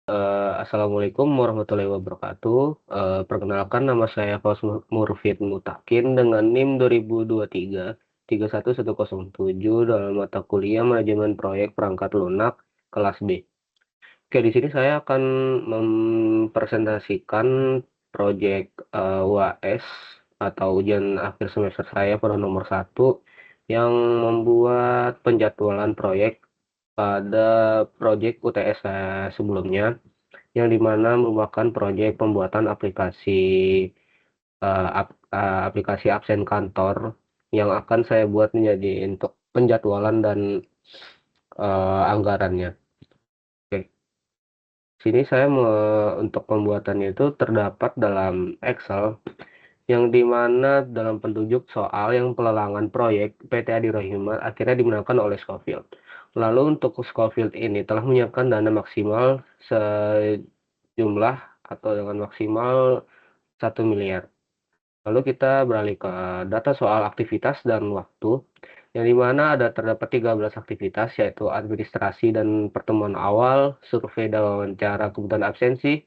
Assalamualaikum warahmatullahi wabarakatuh. Perkenalkan nama saya Faus Murfid Mutakin dengan NIM 2023 31107 dalam mata kuliah Manajemen Proyek Perangkat Lunak kelas B. Oke, di sini saya akan mempresentasikan proyek UAS atau ujian akhir semester saya pada nomor 1 yang membuat penjadwalan proyek pada proyek UTS saya sebelumnya, yang dimana merupakan proyek pembuatan aplikasi absen kantor yang akan saya buat menjadi untuk penjadwalan dan anggarannya. Oke, sini saya untuk pembuatannya itu terdapat dalam Excel, yang dimana dalam petunjuk soal yang pelelangan proyek PT Adi Rohimah akhirnya dimenangkan oleh Scofield. Lalu untuk Scofield ini telah menyiapkan dana maksimal sejumlah atau dengan maksimal 1 miliar. Lalu kita beralih ke data soal aktivitas dan waktu, yang dimana terdapat 13 aktivitas, yaitu administrasi dan pertemuan awal, survei dan wawancara kebutuhan absensi,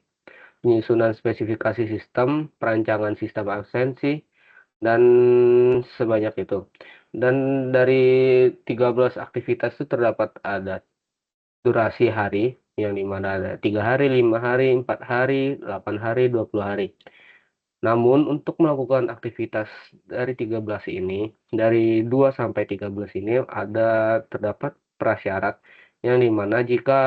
penyusunan spesifikasi sistem, perancangan sistem absensi, dan sebanyak itu. Dan dari 13 aktivitas itu terdapat ada durasi hari, yang dimana ada 3 hari, 5 hari, 4 hari, 8 hari, 20 hari. Namun untuk melakukan aktivitas dari 13 ini, dari 2 sampai 13 ini terdapat prasyarat, yang dimana jika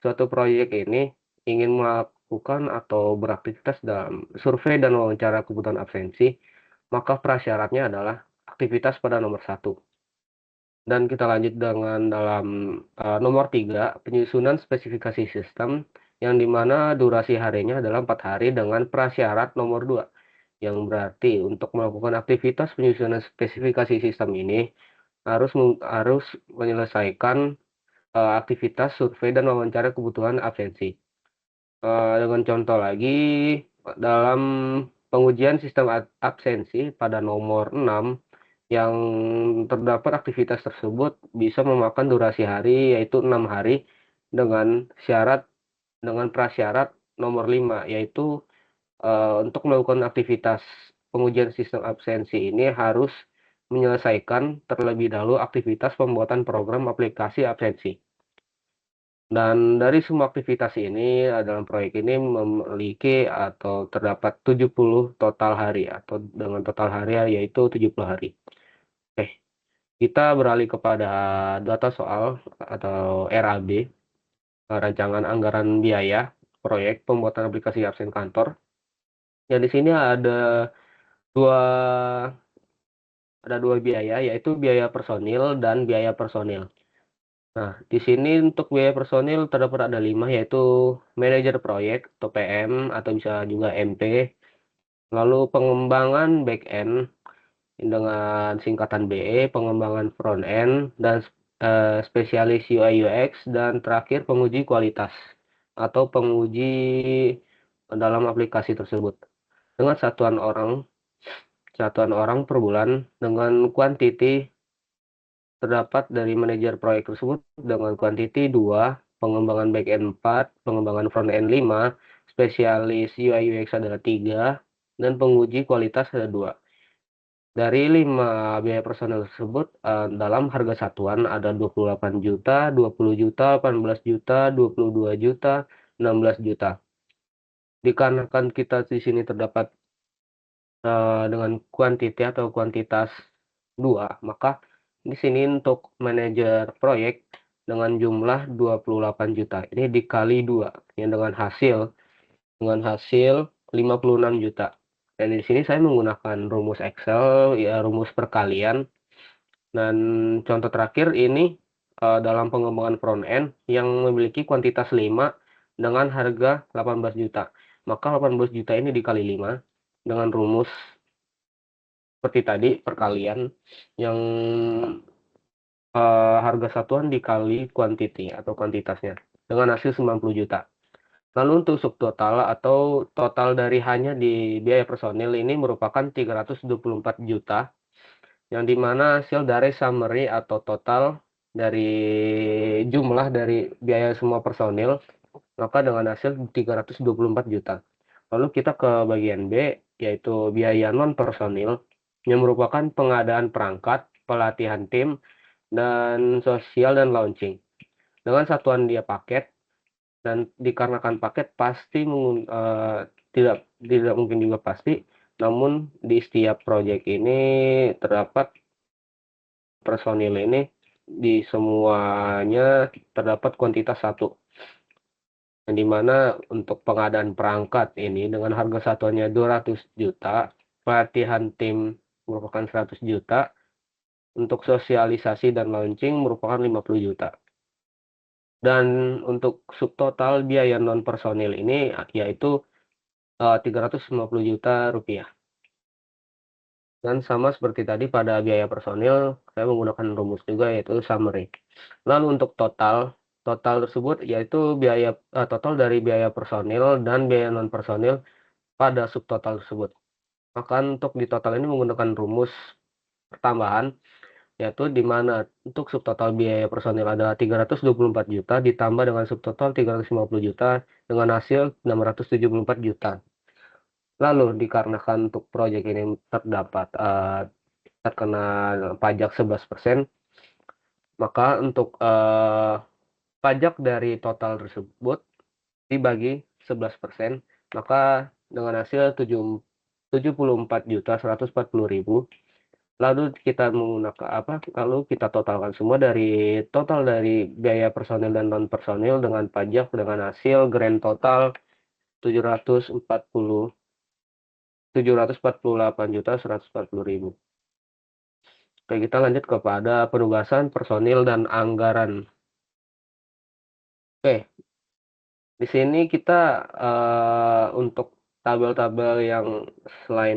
suatu proyek ini ingin melakukan atau beraktivitas dalam survei dan wawancara kebutuhan absensi, maka prasyaratnya adalah aktivitas pada nomor 1. Dan kita lanjut dengan dalam nomor 3, penyusunan spesifikasi sistem, yang dimana durasi harinya adalah 4 hari dengan prasyarat nomor 2, yang berarti untuk melakukan aktivitas penyusunan spesifikasi sistem ini harus menyelesaikan aktivitas survei dan wawancara kebutuhan absensi. Dengan contoh lagi, dalam pengujian sistem absensi pada nomor 6, yang terdapat aktivitas tersebut bisa memakan durasi hari, yaitu 6 hari, dengan prasyarat nomor 5, yaitu untuk melakukan aktivitas pengujian sistem absensi ini harus menyelesaikan terlebih dahulu aktivitas pembuatan program aplikasi absensi. Dan dari semua aktivitas ini dalam proyek ini memiliki atau terdapat 70 total hari, atau dengan total hari yaitu 70 hari. Oke, kita beralih kepada data soal atau RAB, rancangan anggaran biaya proyek pembuatan aplikasi absen kantor. Ya, di sini dua ada dua biaya, yaitu biaya personil dan biaya personil. Nah, di sini untuk biaya personil terdapat ada 5, yaitu manajer proyek atau PM atau bisa juga MP, lalu pengembangan back end dengan singkatan BE, pengembangan front end, dan spesialis UI UX, dan terakhir penguji kualitas atau penguji dalam aplikasi tersebut. Dengan satuan orang per bulan, dengan kuantiti terdapat dari manajer proyek tersebut dengan kuantiti 2, pengembangan backend 4, pengembangan frontend 5, spesialis UI UX adalah 3, dan penguji kualitas ada 2. Dari 5 biaya personel tersebut, dalam harga satuan ada 28 juta, 20 juta, 18 juta, 22 juta, 16 juta. Dikarenakan kita di sini terdapat dengan kuantiti atau kuantitas 2, maka di sini untuk manajer proyek dengan jumlah 28 juta ini dikali 2, yang dengan hasil 56 juta. Dan di sini saya menggunakan rumus Excel, ya rumus perkalian. Dan contoh terakhir ini dalam pengembangan front end yang memiliki kuantitas 5 dengan harga 18 juta. Maka 18 juta ini dikali 5 dengan rumus seperti tadi perkalian, yang harga satuan dikali kuantiti atau kuantitasnya dengan hasil 90 juta. Lalu untuk subtotal atau total dari hanya di biaya personil ini merupakan 324 juta, yang dimana hasil dari summary atau total dari jumlah dari biaya semua personil maka dengan hasil 324 juta. Lalu kita ke bagian B, yaitu biaya non-personil, yang merupakan pengadaan perangkat, pelatihan tim, dan sosial dan launching. Dengan satuan dia paket, dan dikarenakan paket pasti tidak mungkin juga pasti, namun di setiap proyek ini terdapat personil ini di semuanya terdapat kuantitas 1, yang dimana untuk pengadaan perangkat ini dengan harga satuannya 200 juta, pelatihan tim merupakan 100 juta, untuk sosialisasi dan launching merupakan 50 juta. Dan untuk subtotal biaya non personil ini yaitu 350 juta rupiah. Dan sama seperti tadi pada biaya personil, saya menggunakan rumus juga yaitu summary. Lalu untuk total tersebut yaitu total dari biaya personil dan biaya non personil pada subtotal tersebut. Maka untuk di total ini menggunakan rumus pertambahan, yaitu di mana untuk subtotal biaya personil adalah 324 juta ditambah dengan subtotal 350 juta dengan hasil 674 juta. Lalu dikarenakan untuk proyek ini terkena pajak 11%, maka untuk pajak dari total tersebut dibagi 11%, maka dengan hasil 74.140.000. Lalu kita totalkan semua dari total dari biaya personil dan non personil dengan pajak dengan hasil grand total 748.140.000. Oke, kita lanjut kepada penugasan personil dan anggaran. Oke, di sini kita untuk tabel-tabel yang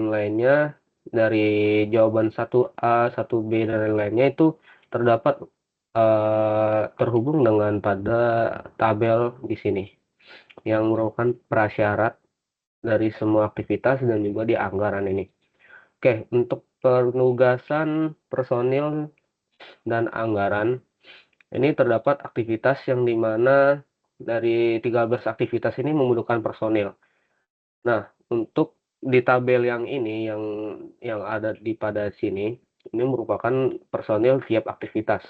lainnya dari jawaban 1A, 1B dan lain-lainnya itu terdapat terhubung dengan pada tabel di sini yang merupakan prasyarat dari semua aktivitas dan juga di anggaran ini. Oke, untuk penugasan personil dan anggaran ini terdapat aktivitas yang dimana dari 13 aktivitas ini membutuhkan personil. Nah, untuk di tabel yang ini yang ada pada sini, ini merupakan personil tiap aktivitas.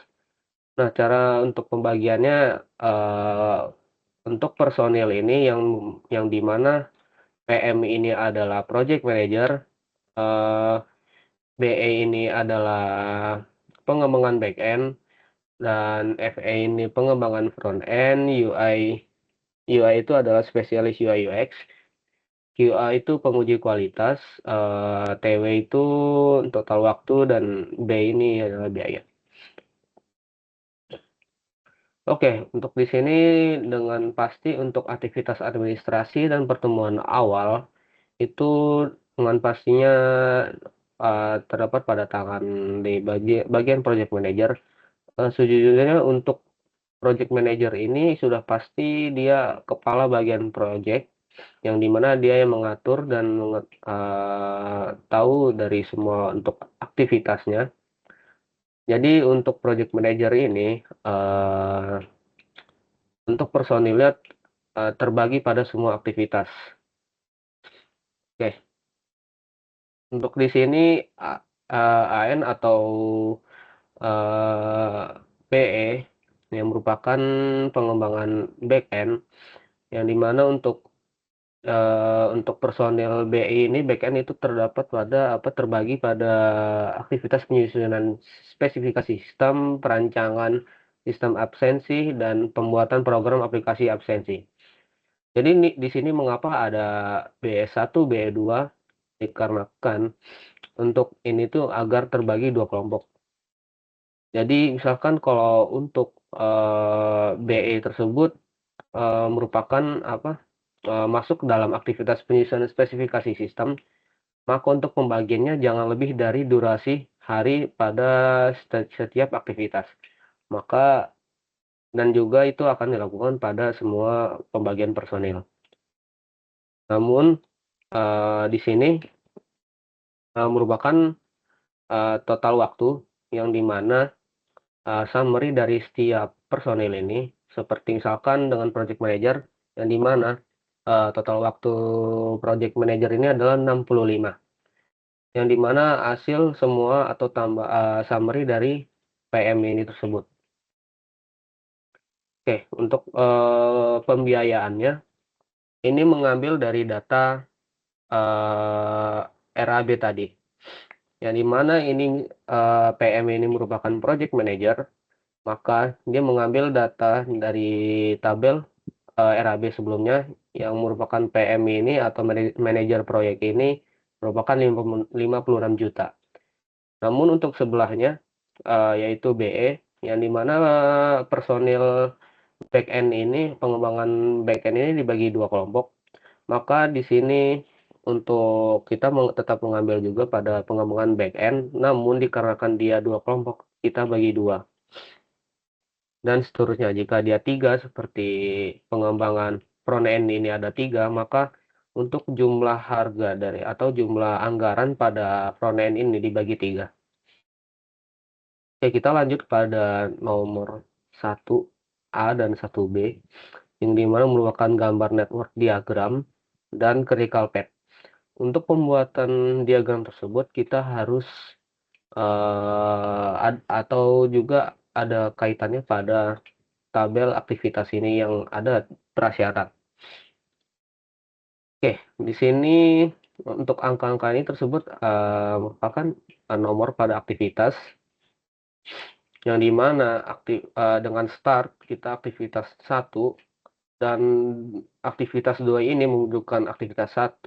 Nah, cara untuk pembagiannya untuk personil ini yang dimana PM ini adalah project manager, BE ini adalah pengembangan back end, dan FE ini pengembangan front end, UI itu adalah spesialis UI UX, QA itu penguji kualitas, TW itu total waktu, dan B ini adalah biaya. Oke, untuk di sini dengan pasti untuk aktivitas administrasi dan pertemuan awal itu dengan pastinya terdapat pada tangan di bagian project manager. Sejujurnya untuk project manager ini sudah pasti dia kepala bagian project, yang dimana dia yang mengatur dan tahu dari semua untuk aktivitasnya. Jadi untuk project manager ini untuk personilnya terbagi pada semua aktivitas. Oke, untuk di sini AN atau PE yang merupakan pengembangan back end, yang dimana untuk personil BI ini backend itu terbagi pada aktivitas penyusunan spesifikasi sistem, perancangan sistem absensi, dan pembuatan program aplikasi absensi. Jadi di sini mengapa ada BE1, BE2, dikarenakan untuk ini tuh agar terbagi 2 kelompok. Jadi misalkan kalau untuk BE tersebut merupakan masuk dalam aktivitas penyusunan spesifikasi sistem, maka untuk pembagiannya jangan lebih dari durasi hari pada setiap aktivitas. Maka dan juga itu akan dilakukan pada semua pembagian personil. Namun di sini merupakan total waktu yang dimana summary dari setiap personil ini, seperti misalkan dengan project manager yang di mana total waktu project manager ini adalah 65, yang di mana hasil semua atau summary dari PM ini tersebut. Oke, untuk pembiayaannya ini mengambil dari data RAB tadi, yang di mana ini PM ini merupakan project manager, maka dia mengambil data dari tabel RAB sebelumnya yang merupakan PM ini atau manajer proyek ini merupakan 56 juta. Namun untuk sebelahnya yaitu BE, yang dimana personil backend ini, pengembangan backend ini dibagi 2 kelompok. Maka di sini untuk kita tetap mengambil juga pada pengembangan backend, namun dikarenakan dia 2 kelompok, kita bagi 2. Dan seterusnya, jika dia 3 seperti pengembangan front end ini ada 3, maka untuk jumlah harga dari atau jumlah anggaran pada front end ini dibagi 3. Oke, kita lanjut pada nomor 1A dan 1B, yang dimana merupakan gambar network diagram dan critical path. Untuk pembuatan diagram tersebut kita harus atau juga ada kaitannya pada tabel aktivitas ini yang ada prasyarat. Oke, di sini untuk angka-angka ini tersebut merupakan nomor pada aktivitas, yang dimana dengan start kita aktivitas 1 dan aktivitas 2 ini membutuhkan aktivitas 1,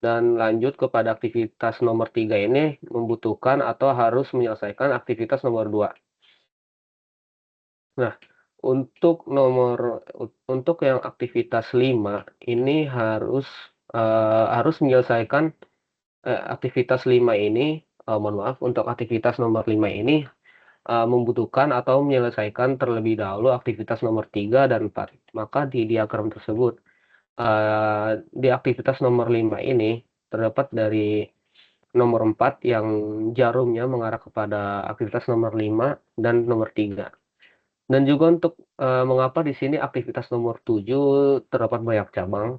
dan lanjut kepada aktivitas nomor 3 ini membutuhkan atau harus menyelesaikan aktivitas nomor 2. Nah, untuk yang aktivitas 5 ini harus menyelesaikan aktivitas 5 ini, mohon maaf, untuk aktivitas nomor 5 ini membutuhkan atau menyelesaikan terlebih dahulu aktivitas nomor 3 dan 4. Maka di diagram tersebut, di aktivitas nomor 5 ini terdapat dari nomor 4 yang jarumnya mengarah kepada aktivitas nomor 5 dan nomor 3. Dan juga untuk mengapa di sini aktivitas nomor 7 terdapat banyak cabang.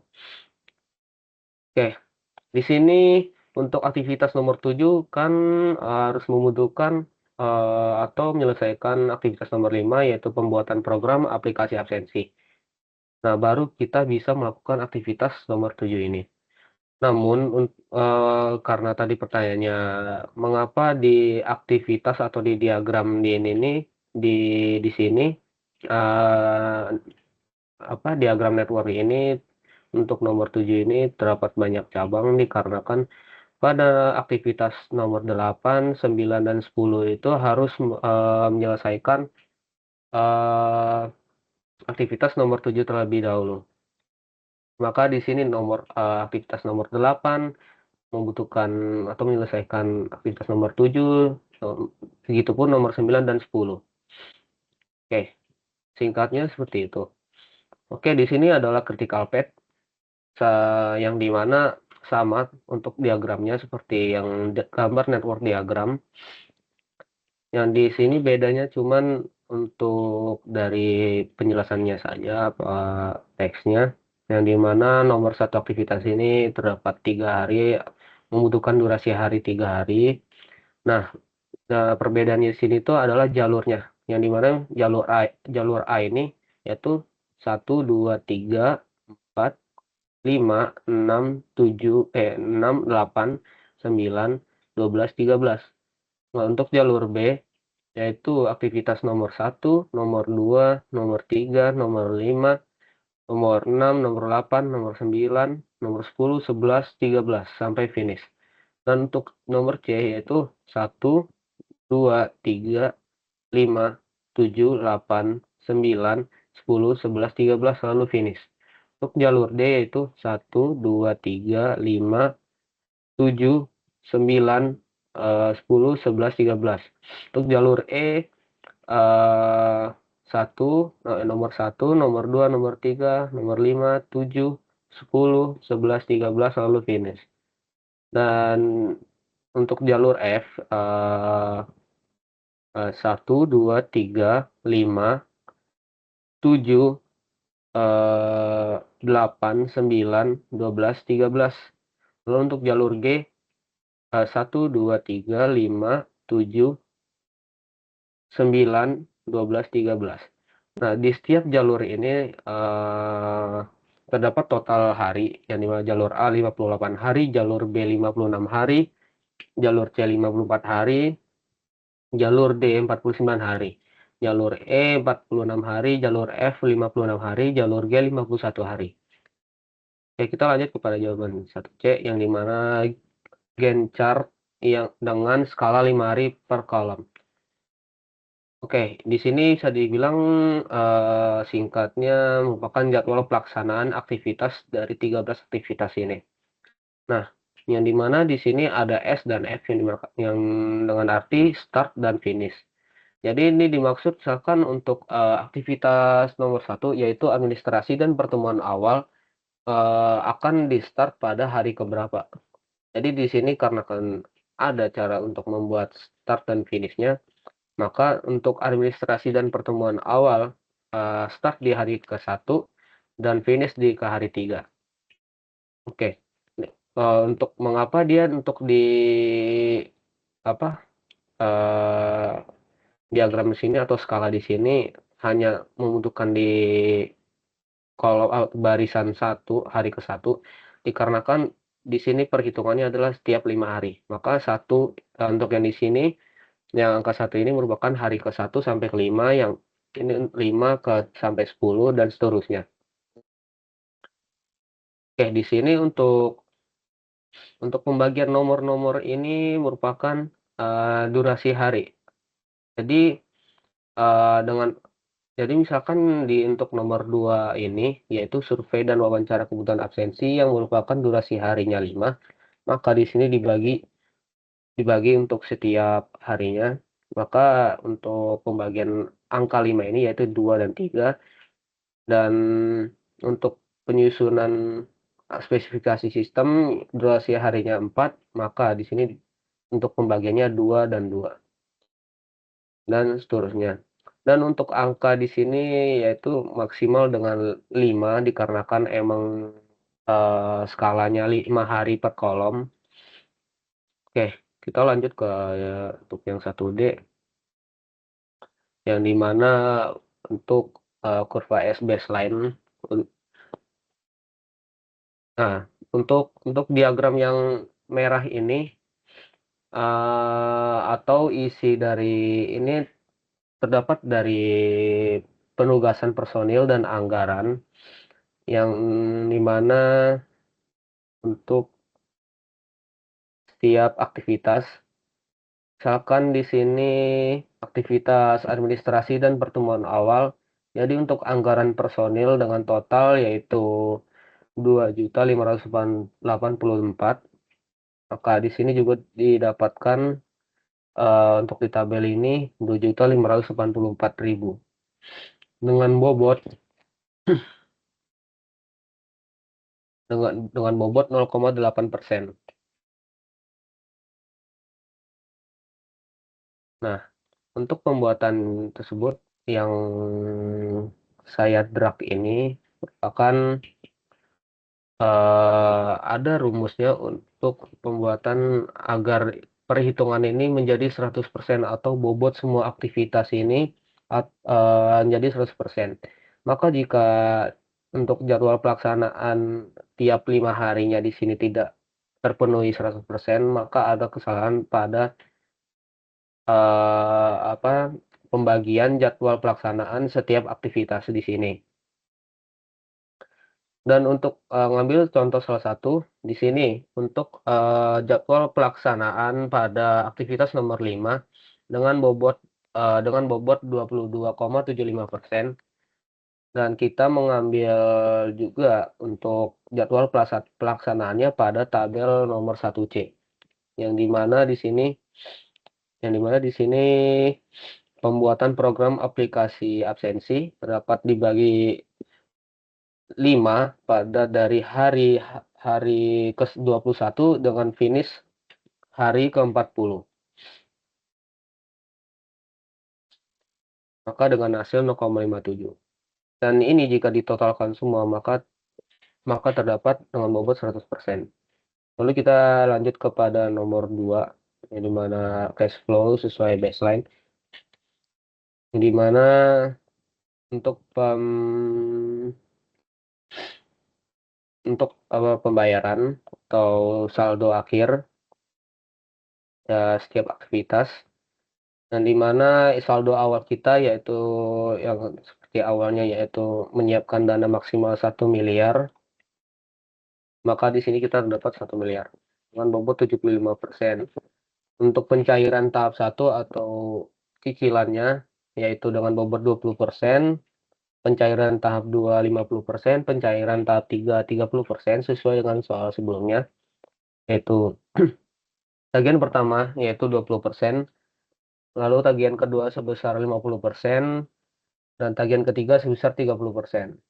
Oke, di sini untuk aktivitas nomor 7 kan harus membutuhkan atau menyelesaikan aktivitas nomor 5, yaitu pembuatan program aplikasi absensi. Nah, baru kita bisa melakukan aktivitas nomor 7 ini. Namun karena tadi pertanyaannya, mengapa di aktivitas atau di diagram di sini diagram network ini untuk nomor 7 ini terdapat banyak cabang, dikarenakan pada aktivitas nomor 8, 9, dan 10 itu harus menyelesaikan aktivitas nomor 7 terlebih dahulu. Maka di sini aktivitas nomor 8 membutuhkan atau menyelesaikan aktivitas nomor 7, begitupun nomor 9 dan 10. Oke, singkatnya seperti itu. Oke, di sini adalah critical path, yang dimana sama untuk diagramnya seperti yang gambar network diagram. Yang di sini bedanya cuman untuk dari penjelasannya saja, teksnya, yang dimana nomor 1 aktivitas ini terdapat 3 hari, membutuhkan durasi hari 3 hari. Nah, perbedaannya di sini tuh adalah jalurnya, yang dimana jalur A ini yaitu 1, 2, 3, 4, 5, 6, 7, 6, 8, 9, 12, 13. Nah, untuk jalur B yaitu aktivitas nomor 1, nomor 2, nomor 3, nomor 5, nomor 6, nomor 8, nomor 9, nomor 10, 11, 13 sampai finish. Dan untuk nomor C yaitu 1, 2, 3, 5, 7, 8, 9, 10, 11, 13 lalu finish. Untuk jalur D yaitu 1, 2, 3, 5, 7, 9, 10, 11, 13. Untuk jalur E nomor 1, nomor 2, nomor 3, nomor 5, 7, 10, 11, 13 lalu finish. Dan untuk jalur F 1, 2, 3, 5, 7, 8, 9, 12, 13. Lalu untuk jalur G, 1, 2, 3, 5, 7, 9, 12, 13. Nah, di setiap jalur ini, terdapat total hari, yang di mana jalur A 58 hari, jalur B 56 hari, jalur C 54 hari, jalur D 49 hari, jalur E 46 hari, jalur F 56 hari, jalur G 51 hari. Oke, kita lanjut kepada jawaban 1C, yang di mana Gantt chart yang dengan skala 5 hari per kolom. Oke, di sini bisa dibilang, singkatnya merupakan jadwal pelaksanaan aktivitas dari 13 aktivitas ini. Nah, yang di mana di sini ada S dan F yang dengan arti start dan finish. Jadi ini dimaksud misalkan untuk, aktivitas nomor 1 yaitu administrasi dan pertemuan awal, akan di-start pada hari keberapa. Jadi di sini karena kan ada cara untuk membuat start dan finish-nya, maka untuk administrasi dan pertemuan awal, start di hari ke-1 dan finish ke hari 3. Oke. Untuk mengapa dia untuk di apa, eee, diagram di sini atau skala di sini hanya membutuhkan di kolom barisan 1, hari ke-1, dikarenakan di sini perhitungannya adalah setiap 5 hari. Maka untuk yang di sini, yang angka 1 ini merupakan hari ke-1 sampai ke-5, yang ini 5 sampai 10 dan seterusnya. Oke, di sini untuk pembagian nomor-nomor ini merupakan, durasi hari. Jadi, dengan jadi misalkan untuk nomor 2 ini, yaitu survei dan wawancara kebutuhan absensi yang merupakan durasi harinya 5, maka di sini dibagi untuk setiap harinya. Maka untuk pembagian angka 5 ini yaitu 2 dan 3, dan untuk penyusunan, spesifikasi sistem durasi harinya 4, maka di sini untuk pembagiannya 2 dan 2, dan seterusnya. Dan untuk angka di sini yaitu maksimal dengan 5 dikarenakan emang, skalanya 5 hari per kolom. Oke, kita lanjut ke untuk yang 1D, yang di mana untuk, kurva S baseline. Nah, untuk diagram yang merah ini, atau isi dari ini terdapat dari penugasan personil dan anggaran, yang di mana untuk setiap aktivitas, misalkan di sini aktivitas administrasi dan pertemuan awal, jadi untuk anggaran personil dengan total yaitu 2.584.000, maka di sini juga didapatkan, untuk di tabel ini 2.584.000 dengan bobot dengan bobot 0,8%. Nah, untuk pembuatan tersebut yang saya drag ini merupakan, ada rumusnya untuk pembuatan agar perhitungan ini menjadi 100% atau bobot semua aktivitas ini menjadi 100%. Maka jika untuk jadwal pelaksanaan tiap 5 harinya di sini tidak terpenuhi 100%, maka ada kesalahan pada, apa, pembagian jadwal pelaksanaan setiap aktivitas di sini. Dan untuk, ngambil contoh salah satu, di sini untuk, jadwal pelaksanaan pada aktivitas nomor 5 dengan bobot 22,75%, dan kita mengambil juga untuk jadwal pelaksanaannya pada tabel nomor 1C, yang di mana di sini pembuatan program aplikasi absensi dapat dibagi 5 pada dari hari ke-21 dengan finish hari ke-40. Maka dengan hasil 0,57. Dan ini jika ditotalkan semua, maka maka terdapat dengan bobot 100%. Lalu kita lanjut kepada nomor 2, yang dimana cash flow sesuai baseline, yang dimana untuk pembayaran atau saldo akhir ya setiap aktivitas, dan dimana saldo awal kita yaitu yang seperti awalnya yaitu menyiapkan dana maksimal 1 miliar, maka di sini kita dapat 1 miliar dengan bobot 75%. Untuk pencairan tahap 1 atau cicilannya yaitu dengan bobot 20%, pencairan tahap 2 50%, pencairan tahap 3 30% sesuai dengan soal sebelumnya, yaitu tagihan pertama yaitu 20%, lalu tagihan kedua sebesar 50%, dan tagihan ketiga sebesar 30%.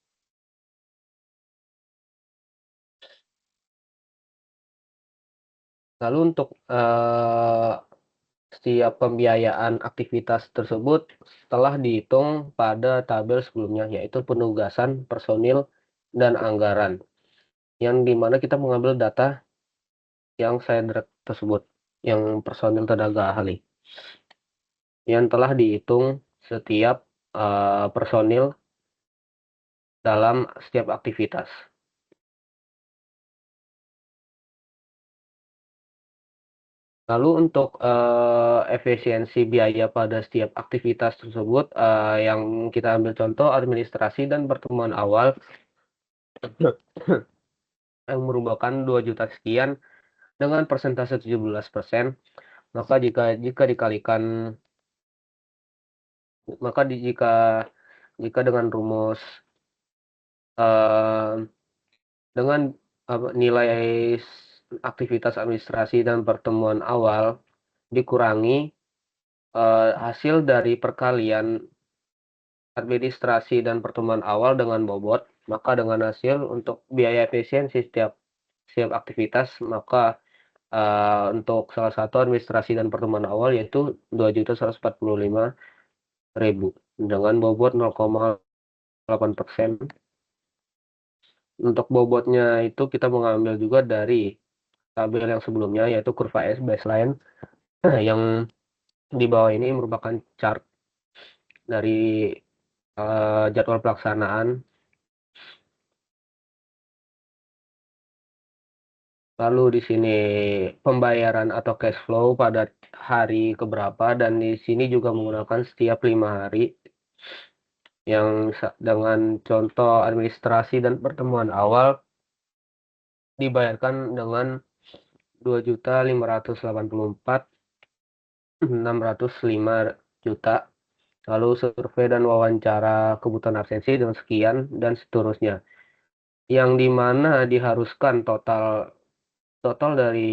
Lalu untuk setiap pembiayaan aktivitas tersebut telah dihitung pada tabel sebelumnya, yaitu penugasan, personil, dan anggaran, yang dimana kita mengambil data yang saya tersebut, yang personil tenaga ahli, yang telah dihitung setiap personil dalam setiap aktivitas. Lalu untuk efisiensi biaya pada setiap aktivitas tersebut, yang kita ambil contoh administrasi dan pertemuan awal yang merupakan 2 juta sekian dengan persentase 17%, maka jika dikalikan, jika dengan rumus dengan nilai aktivitas administrasi dan pertemuan awal dikurangi hasil dari perkalian administrasi dan pertemuan awal dengan bobot, maka dengan hasil untuk biaya efisiensi setiap aktivitas, maka untuk salah satu administrasi dan pertemuan awal yaitu 2.145.000 dengan bobot 0,8%. Untuk bobotnya itu kita mengambil juga dari tabel yang sebelumnya yaitu kurva S baseline, yang di bawah ini merupakan chart dari jadwal pelaksanaan. Lalu di sini pembayaran atau cash flow pada hari keberapa, dan di sini juga menggunakan setiap 5 hari, yang dengan contoh administrasi dan pertemuan awal dibayarkan dengan 2.584.605 juta. Lalu survei dan wawancara kebutuhan absensi dengan sekian, dan seterusnya. Yang dimana diharuskan total dari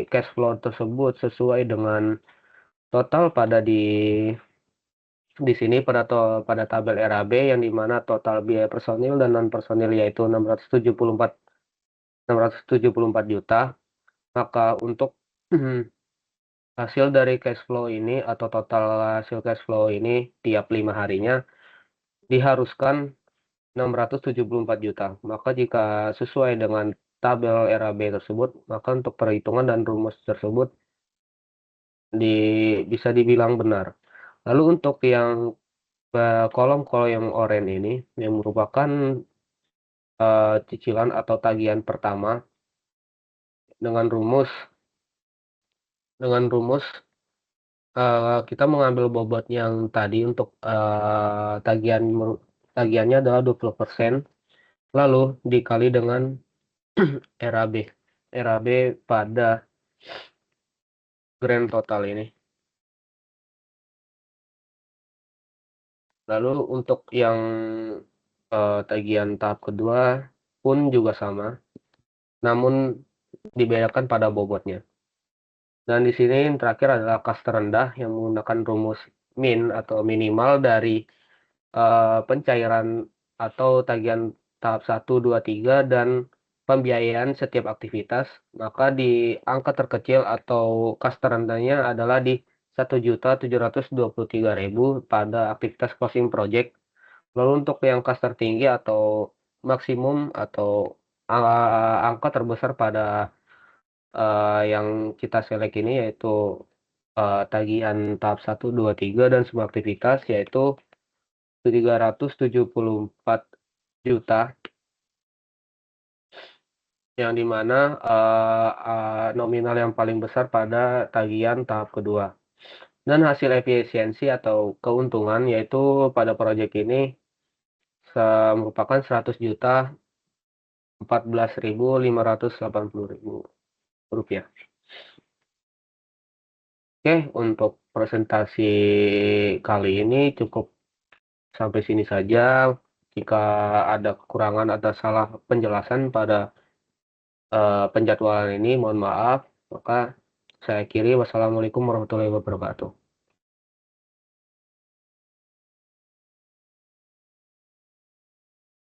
cash flow tersebut sesuai dengan total di sini pada tabel RAB, yang dimana total biaya personil dan non personil yaitu 674 juta. Maka untuk hasil dari cash flow ini atau total hasil cash flow ini tiap 5 harinya diharuskan 674 juta. Maka jika sesuai dengan tabel RAB tersebut, maka untuk perhitungan dan rumus tersebut bisa dibilang benar. Lalu untuk yang kolom-kolom yang oranye ini, yang merupakan cicilan atau tagihan pertama, dengan rumus kita mengambil bobot yang tadi untuk tagihannya adalah 20%, lalu dikali dengan RAB pada grand total ini. Lalu untuk yang tagihan tahap kedua pun juga sama, namun dibedakan pada bobotnya. Dan di sini yang terakhir adalah kas terendah yang menggunakan rumus min atau minimal dari pencairan atau tagihan tahap 1, 2, 3 dan pembiayaan setiap aktivitas, maka di angka terkecil atau kas terendahnya adalah di 1.723.000 pada aktivitas closing project. Lalu untuk yang kas tertinggi atau maksimum atau angka terbesar pada, yang kita select ini yaitu, tagihan tahap 1, 2, 3 dan semua aktivitas yaitu Rp374.000.000 yang di mana, nominal yang paling besar pada tagihan tahap kedua. Dan hasil efisiensi atau keuntungan yaitu pada proyek ini merupakan Rp100.014.580.000. Oke, untuk presentasi kali ini cukup sampai sini saja. Jika ada kekurangan atau salah penjelasan pada penjadwalan ini, mohon maaf. Maka saya akhiri. Wassalamualaikum warahmatullahi wabarakatuh.